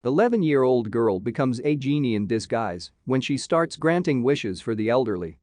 11-year-old girl becomes a genie in disguise when she starts granting wishes for the elderly.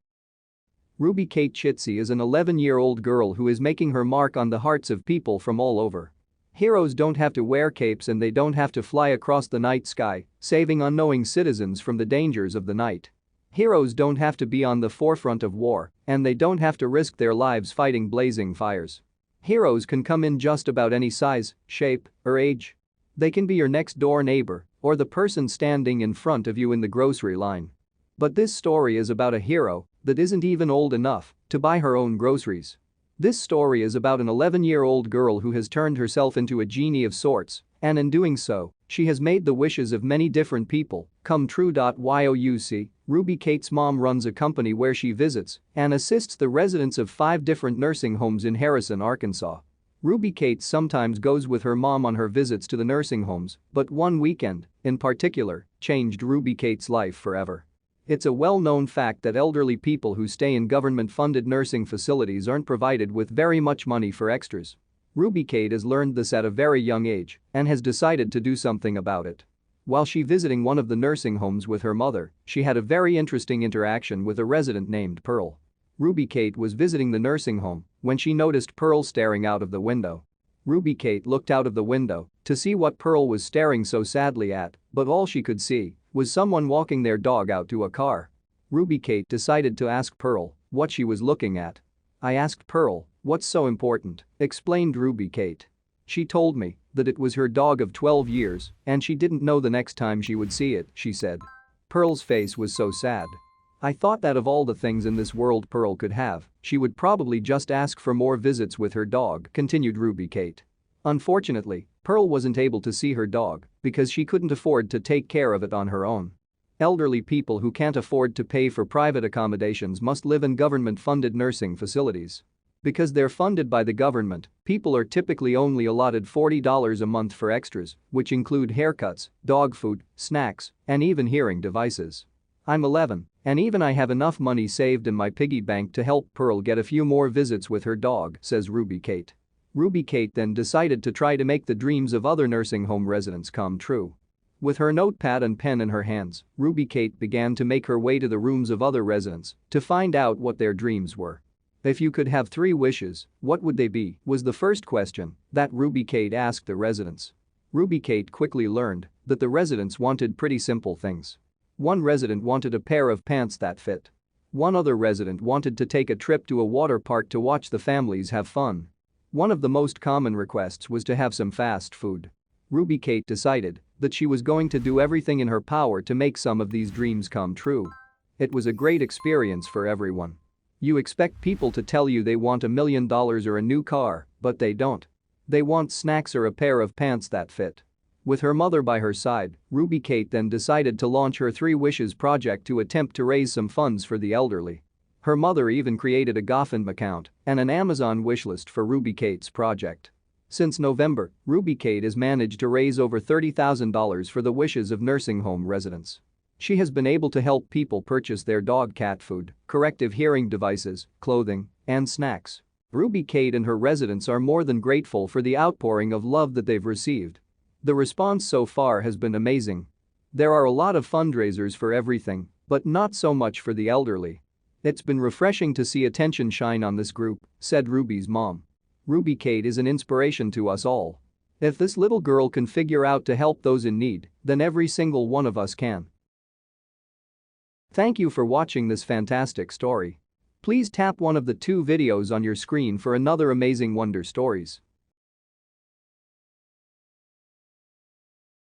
Ruby Kate Chitsey is an 11-year-old girl who is making her mark on the hearts of people from all over. Heroes don't have to wear capes and they don't have to fly across the night sky, saving unknowing citizens from the dangers of the night. Heroes don't have to be on the forefront of war, and they don't have to risk their lives fighting blazing fires. Heroes can come in just about any size, shape, or age. They can be your next-door neighbor or the person standing in front of you in the grocery line. But this story is about a hero that isn't even old enough to buy her own groceries. This story is about an 11-year-old girl who has turned herself into a genie of sorts, and in doing so, she has made the wishes of many different people come true.You. Ruby Kate's mom runs a company where she visits and assists the residents of 5 different nursing homes in Harrison, Arkansas. Ruby Kate sometimes goes with her mom on her visits to the nursing homes, but one weekend, in particular, changed Ruby Kate's life forever. It's a well-known fact that elderly people who stay in government-funded nursing facilities aren't provided with very much money for extras. Ruby Kate has learned this at a very young age and has decided to do something about it. While she visiting one of the nursing homes with her mother, she had a very interesting interaction with a resident named Pearl. Ruby Kate was visiting the nursing home when she noticed Pearl staring out of the window. Ruby Kate looked out of the window to see what Pearl was staring so sadly at, but all she could see was someone walking their dog out to a car. Ruby Kate decided to ask Pearl what she was looking at. "I asked Pearl, what's so important?" explained Ruby Kate. "She told me that it was her dog of 12 years and she didn't know the next time she would see it," she said. Pearl's face was so sad. "I thought that of all the things in this world Pearl could have, she would probably just ask for more visits with her dog," continued Ruby Kate. Unfortunately, Pearl wasn't able to see her dog because she couldn't afford to take care of it on her own. Elderly people who can't afford to pay for private accommodations must live in government-funded nursing facilities. Because they're funded by the government, people are typically only allotted $40 a month for extras, which include haircuts, dog food, snacks, and even hearing devices. "I'm 11, and even I have enough money saved in my piggy bank to help Pearl get a few more visits with her dog," says Ruby Kate. Ruby Kate then decided to try to make the dreams of other nursing home residents come true. With her notepad and pen in her hands, Ruby Kate began to make her way to the rooms of other residents to find out what their dreams were. "If you could have 3 wishes, what would they be?" was the first question that Ruby Kate asked the residents. Ruby Kate quickly learned that the residents wanted pretty simple things. One resident wanted a pair of pants that fit. One other resident wanted to take a trip to a water park to watch the families have fun. One of the most common requests was to have some fast food. Ruby Kate decided that she was going to do everything in her power to make some of these dreams come true. It was a great experience for everyone. You expect people to tell you they want $1 million or a new car, but they don't. They want snacks or a pair of pants that fit. With her mother by her side, Ruby Kate then decided to launch her 3 Wishes project to attempt to raise some funds for the elderly. Her mother even created a GoFundMe account and an Amazon wishlist for Ruby Kate's project. Since November, Ruby Kate has managed to raise over $30,000 for the wishes of nursing home residents. She has been able to help people purchase their dog cat food, corrective hearing devices, clothing, and snacks. Ruby Kate and her residents are more than grateful for the outpouring of love that they've received. The response so far has been amazing. There are a lot of fundraisers for everything, but not so much for the elderly. "It's been refreshing to see attention shine on this group," said Ruby's mom. "Ruby Kate is an inspiration to us all. If this little girl can figure out to help those in need, then every single one of us can." Thank you for watching this fantastic story. Please tap one of the 2 videos on your screen for another amazing wonder stories.